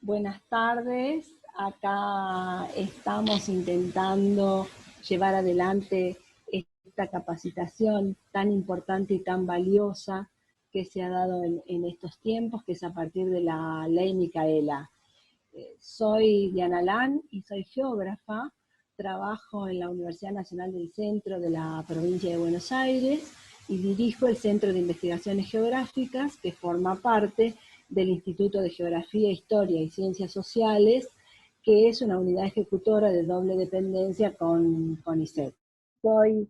Buenas tardes. Acá estamos intentando llevar adelante esta capacitación tan importante y tan valiosa que se ha dado en estos tiempos, que es a partir de la Ley Micaela. Soy Diana Lan y soy geógrafa. Trabajo en la Universidad Nacional del Centro de la provincia de Buenos Aires y dirijo el Centro de Investigaciones Geográficas, que forma parte del Instituto de Geografía, Historia y Ciencias Sociales, que es una unidad ejecutora de doble dependencia con CONICET. Soy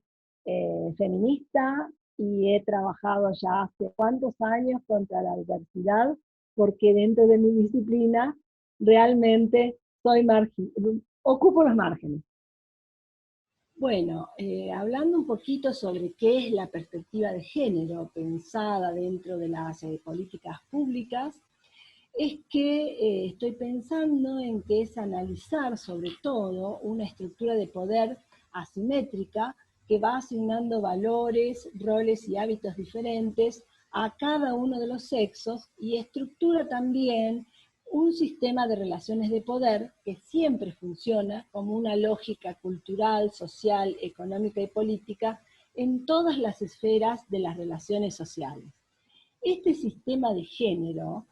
feminista y he trabajado ya hace cuántos años contra la diversidad, porque dentro de mi disciplina realmente ocupo los márgenes. Bueno, hablando un poquito sobre qué es la perspectiva de género pensada dentro de las políticas públicas, es que estoy pensando en que es analizar sobre todo una estructura de poder asimétrica que va asignando valores, roles y hábitos diferentes a cada uno de los sexos y estructura también un sistema de relaciones de poder que siempre funciona como una lógica cultural, social, económica y política en todas las esferas de las relaciones sociales. Este sistema de género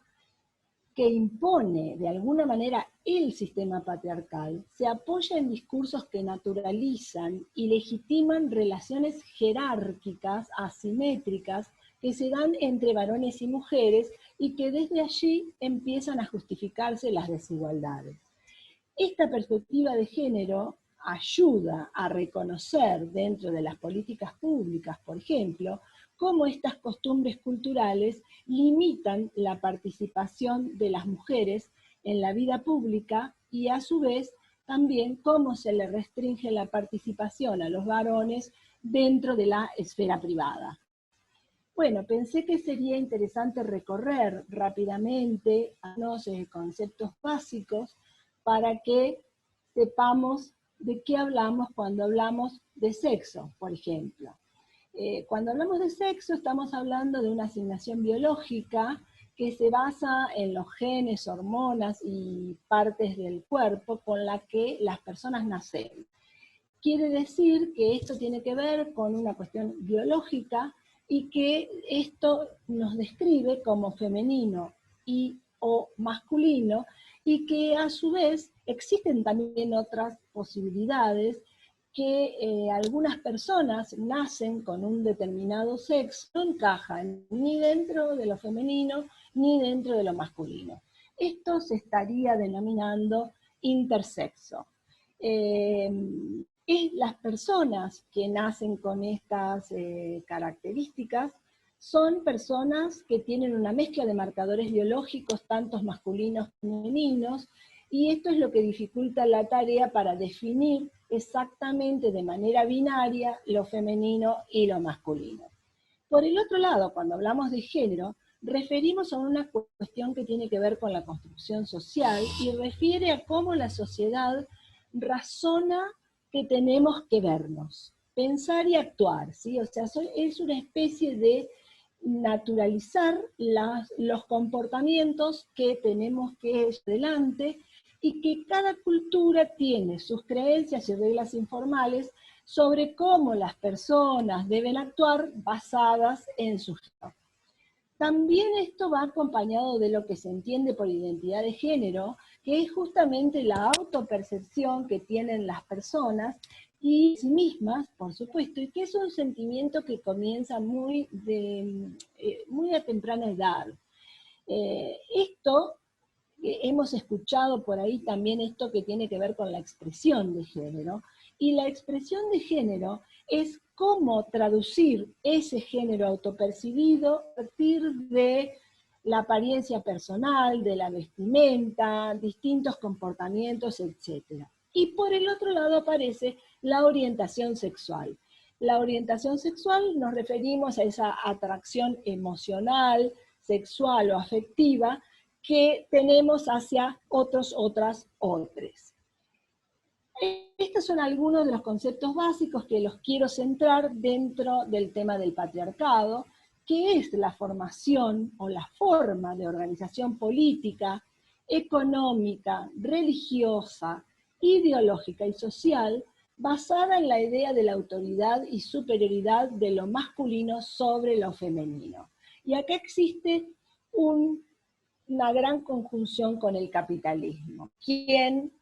que impone de alguna manera el sistema patriarcal, se apoya en discursos que naturalizan y legitiman relaciones jerárquicas, asimétricas, que se dan entre varones y mujeres y que desde allí empiezan a justificarse las desigualdades. Esta perspectiva de género ayuda a reconocer dentro de las políticas públicas, por ejemplo, cómo estas costumbres culturales limitan la participación de las mujeres en la vida pública y a su vez también cómo se le restringe la participación a los varones dentro de la esfera privada. Bueno, pensé que sería interesante recorrer rápidamente algunos conceptos básicos para que sepamos de qué hablamos cuando hablamos de sexo, por ejemplo. Cuando hablamos de sexo estamos hablando de una asignación biológica que se basa en los genes, hormonas y partes del cuerpo con la que las personas nacen. Quiere decir que esto tiene que ver con una cuestión biológica y que esto nos describe como femenino y o masculino, y que a su vez existen también otras posibilidades que algunas personas nacen con un determinado sexo, no encajan ni dentro de lo femenino ni dentro de lo masculino. Esto se estaría denominando intersexo. Las personas que nacen con estas características son personas que tienen una mezcla de marcadores biológicos, tanto masculinos como femeninos, y esto es lo que dificulta la tarea para definir exactamente de manera binaria lo femenino y lo masculino. Por el otro lado, cuando hablamos de género, referimos a una cuestión que tiene que ver con la construcción social y refiere a cómo la sociedad razona que tenemos que vernos, pensar y actuar, ¿sí? O sea, es una especie de naturalizar los comportamientos que tenemos que llevar adelante y que cada cultura tiene sus creencias y reglas informales sobre cómo las personas deben actuar basadas en su género. También esto va acompañado de lo que se entiende por identidad de género, que es justamente la autopercepción que tienen las personas y sí mismas, por supuesto, y que es un sentimiento que comienza muy a temprana edad. Hemos escuchado por ahí también esto que tiene que ver con la expresión de género, y la expresión de género es cómo traducir ese género autopercibido a partir de la apariencia personal, de la vestimenta, distintos comportamientos, etc. Y por el otro lado aparece la orientación sexual. La orientación sexual nos referimos a esa atracción emocional, sexual o afectiva que tenemos hacia otros. Estos son algunos de los conceptos básicos que los quiero centrar dentro del tema del patriarcado, que es la formación o la forma de organización política económica, religiosa, ideológica y social, basada en la idea de la autoridad y superioridad de lo masculino sobre lo femenino. Y acá existe una gran conjunción con el capitalismo, quien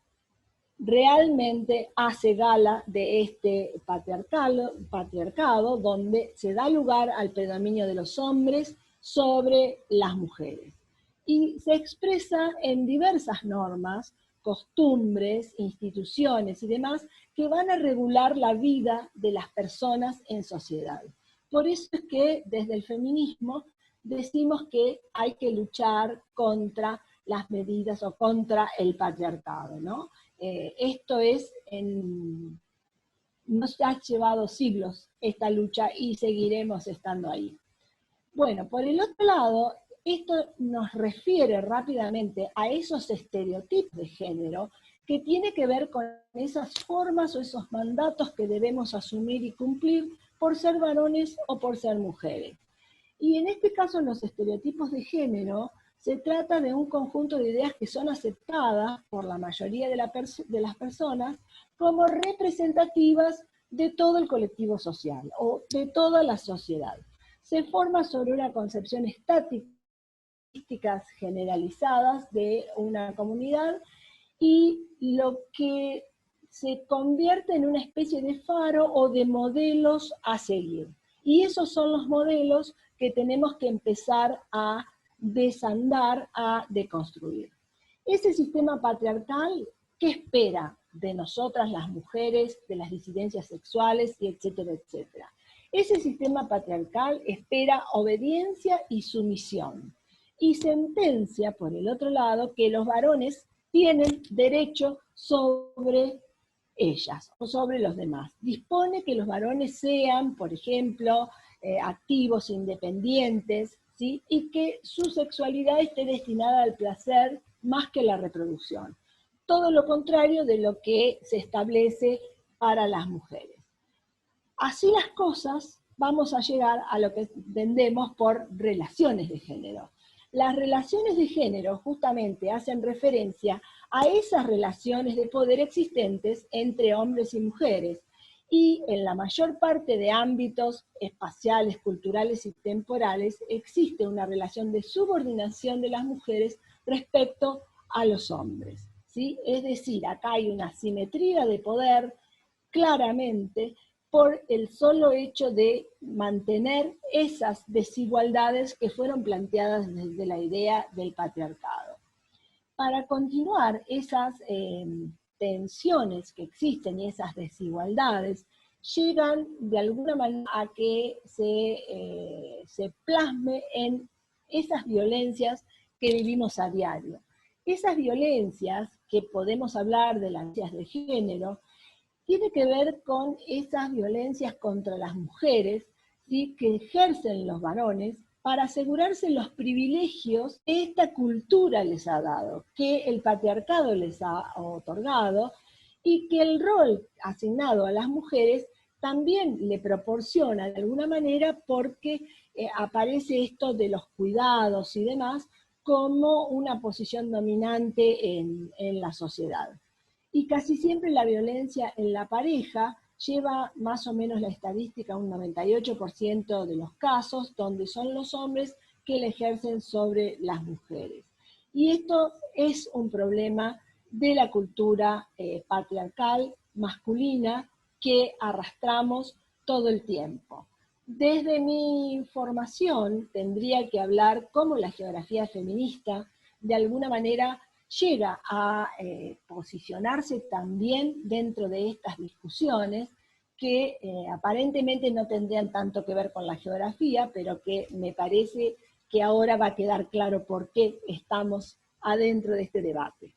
realmente hace gala de este patriarcado donde se da lugar al predominio de los hombres sobre las mujeres. Y se expresa en diversas normas, costumbres, instituciones y demás que van a regular la vida de las personas en sociedad. Por eso es que desde el feminismo decimos que hay que luchar contra las medidas o contra el patriarcado, ¿no? Esto es, nos ha llevado siglos esta lucha y seguiremos estando ahí. Bueno, por el otro lado, esto nos refiere rápidamente a esos estereotipos de género que tiene que ver con esas formas o esos mandatos que debemos asumir y cumplir por ser varones o por ser mujeres. Y en este caso, los estereotipos de género se trata de un conjunto de ideas que son aceptadas por la mayoría de las personas como representativas de todo el colectivo social o de toda la sociedad. Se forma sobre una concepción estática, generalizadas de una comunidad y lo que se convierte en una especie de faro o de modelos a seguir. Y esos son los modelos que tenemos que empezar a desandar, a deconstruir. Ese sistema patriarcal, ¿qué espera de nosotras las mujeres, de las disidencias sexuales, y etcétera, etcétera? Ese sistema patriarcal espera obediencia y sumisión. Y sentencia, por el otro lado, que los varones tienen derecho sobre ellas o sobre los demás. Dispone que los varones sean, por ejemplo, activos, independientes, ¿sí? Y que su sexualidad esté destinada al placer más que la reproducción. Todo lo contrario de lo que se establece para las mujeres. Así las cosas, vamos a llegar a lo que entendemos por relaciones de género. Las relaciones de género justamente hacen referencia a esas relaciones de poder existentes entre hombres y mujeres, y en la mayor parte de ámbitos espaciales, culturales y temporales existe una relación de subordinación de las mujeres respecto a los hombres, ¿sí? Es decir, acá hay una asimetría de poder claramente por el solo hecho de mantener esas desigualdades que fueron planteadas desde la idea del patriarcado. Para continuar esas tensiones que existen y esas desigualdades, llegan de alguna manera a que se plasme en esas violencias que vivimos a diario. Esas violencias, que podemos hablar de las violencias de género, tiene que ver con esas violencias contra las mujeres, ¿sí?, que ejercen los varones para asegurarse los privilegios que esta cultura les ha dado, que el patriarcado les ha otorgado, y que el rol asignado a las mujeres también le proporciona de alguna manera, porque aparece esto de los cuidados y demás como una posición dominante en la sociedad. Y casi siempre la violencia en la pareja lleva más o menos la estadística a un 98% de los casos donde son los hombres que la ejercen sobre las mujeres. Y esto es un problema de la cultura patriarcal masculina que arrastramos todo el tiempo. Desde mi formación tendría que hablar cómo la geografía feminista de alguna manera llega a posicionarse también dentro de estas discusiones que aparentemente no tendrían tanto que ver con la geografía, pero que me parece que ahora va a quedar claro por qué estamos adentro de este debate.